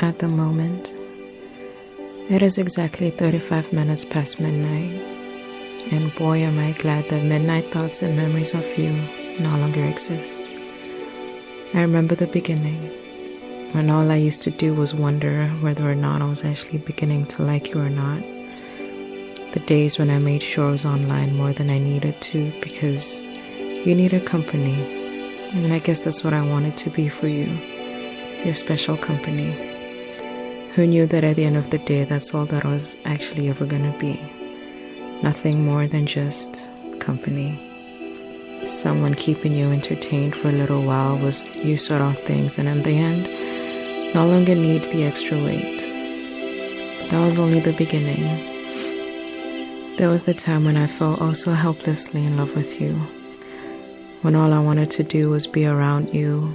At the moment, it is exactly 35 minutes past midnight, and boy am I glad that midnight thoughts and memories of you no longer exist. I remember the beginning, when all I used to do was wonder whether or not I was actually beginning to like you or not. The days when I made sure I was online more than I needed to because you needed company, and I guess that's what I wanted to be for you, your special company. Who knew that at the end of the day, that's all that I was actually ever gonna be? Nothing more than just company. Someone keeping you entertained for a little while was you sort out things, and in the end, no longer needs the extra weight. But that was only the beginning. There was the time when I fell oh so helplessly in love with you, when all I wanted to do was be around you,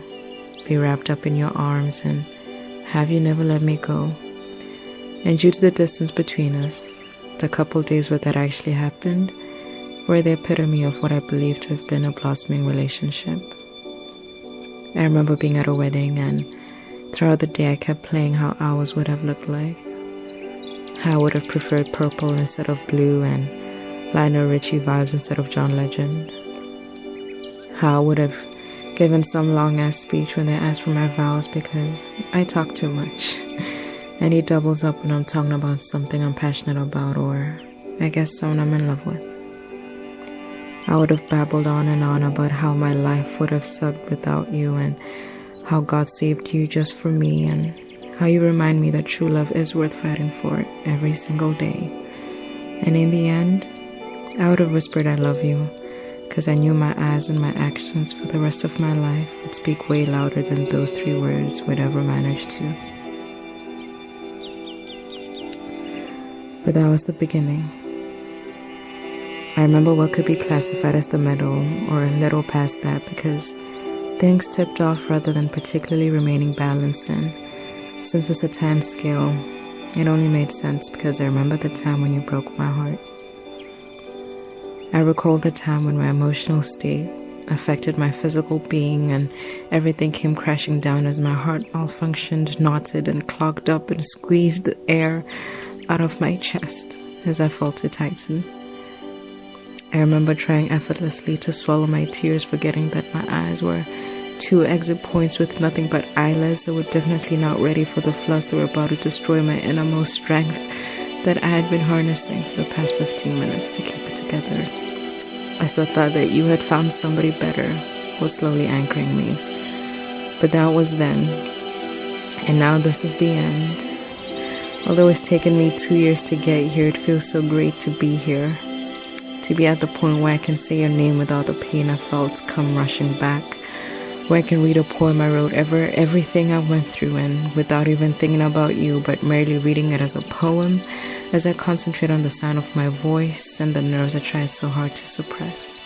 be wrapped up in your arms, and have you never let me go. And due to the distance between us, the couple days where that actually happened were the epitome of what I believed to have been a blossoming relationship. I remember being at a wedding, and throughout the day I kept playing how ours would have looked like. How I would have preferred purple instead of blue and Lionel Richie vibes instead of John Legend. How I would have given some long-ass speech when they asked for my vows because I talk too much. And he doubles up when I'm talking about something I'm passionate about, or I guess someone I'm in love with. I would have babbled on and on about how my life would have sucked without you, and how God saved you just for me, and how you remind me that true love is worth fighting for every single day. And in the end, I would have whispered I love you, because I knew my eyes and my actions for the rest of my life would speak way louder than those 3 words would ever manage to. But that was the beginning. I remember what could be classified as the middle, or a little past that, because things tipped off rather than particularly remaining balanced, and since it's a time scale, it only made sense because I remember the time when you broke my heart. I recall the time when my emotional state affected my physical being, and everything came crashing down as my heart malfunctioned, knotted, and clogged up and squeezed the air out of my chest as I felt it tighten. I remember trying effortlessly to swallow my tears, forgetting that my eyes were 2 exit points with nothing but eyelids that were definitely not ready for the floods that were about to destroy my innermost strength that I had been harnessing for the past 15 minutes to keep it together. I still thought that you had found somebody better, was slowly anchoring me. But that was then, and now this is the end. Although it's taken me 2 years to get here, it feels so great to be here. To be at the point where I can say your name without the pain I felt come rushing back. Where I can read a poem I wrote everything I went through, and without even thinking about you, but merely reading it as a poem, as I concentrate on the sound of my voice and the nerves I tried so hard to suppress.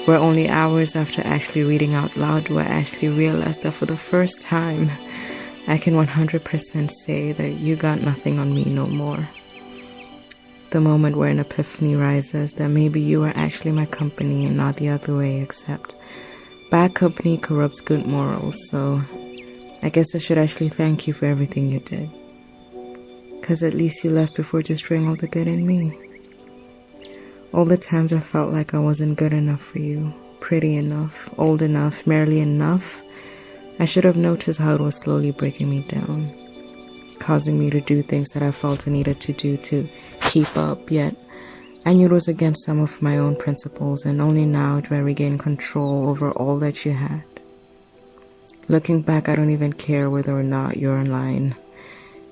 Where only hours after actually reading out loud do I actually realize that for the first time, I can 100% say that you got nothing on me no more. The moment where an epiphany rises that maybe you are actually my company and not the other way, except bad company corrupts good morals, so I guess I should actually thank you for everything you did. 'Cause at least you left before destroying all the good in me. All the times I felt like I wasn't good enough for you, pretty enough, old enough, merely enough, I should have noticed how it was slowly breaking me down, causing me to do things that I felt I needed to do to keep up, yet I knew it was against some of my own principles, and only now do I regain control over all that you had. Looking back, I don't even care whether or not you're online.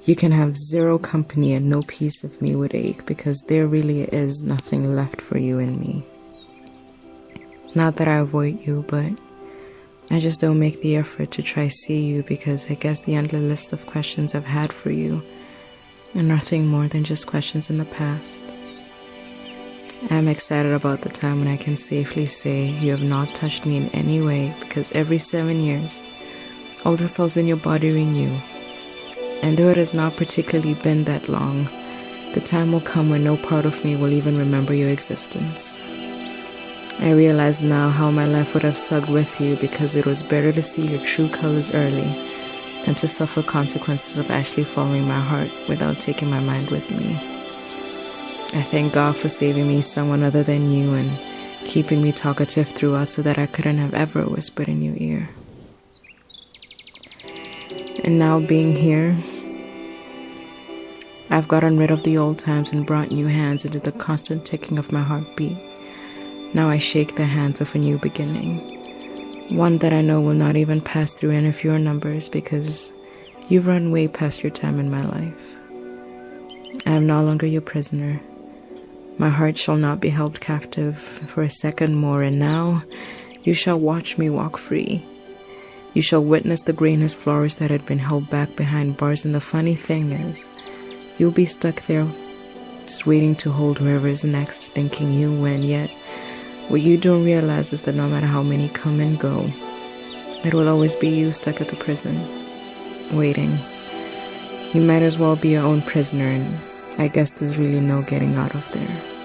You can have 0 company and no piece of me would ache, because there really is nothing left for you in me. Not that I avoid you, but I just don't make the effort to try see you, because I guess the endless list of questions I've had for you are nothing more than just questions in the past. I'm excited about the time when I can safely say you have not touched me in any way, because every 7 years, all the cells in your body renew. And though it has not particularly been that long, the time will come when no part of me will even remember your existence. I realize now how my life would have sucked with you, because it was better to see your true colors early than to suffer consequences of actually following my heart without taking my mind with me. I thank God for saving me someone other than you and keeping me talkative throughout so that I couldn't have ever whispered in your ear. And now being here, I've gotten rid of the old times and brought new hands into the constant ticking of my heartbeat. Now I shake the hands of a new beginning, one that I know will not even pass through any of your numbers because you've run way past your time in my life. I am no longer your prisoner. My heart shall not be held captive for a second more, and now you shall watch me walk free. You shall witness the greatness flourish that had been held back behind bars, and the funny thing is, you'll be stuck there just waiting to hold whoever is next, thinking you win, yet what you don't realize is that no matter how many come and go, it will always be you stuck at the prison, waiting. You might as well be your own prisoner, and I guess there's really no getting out of there.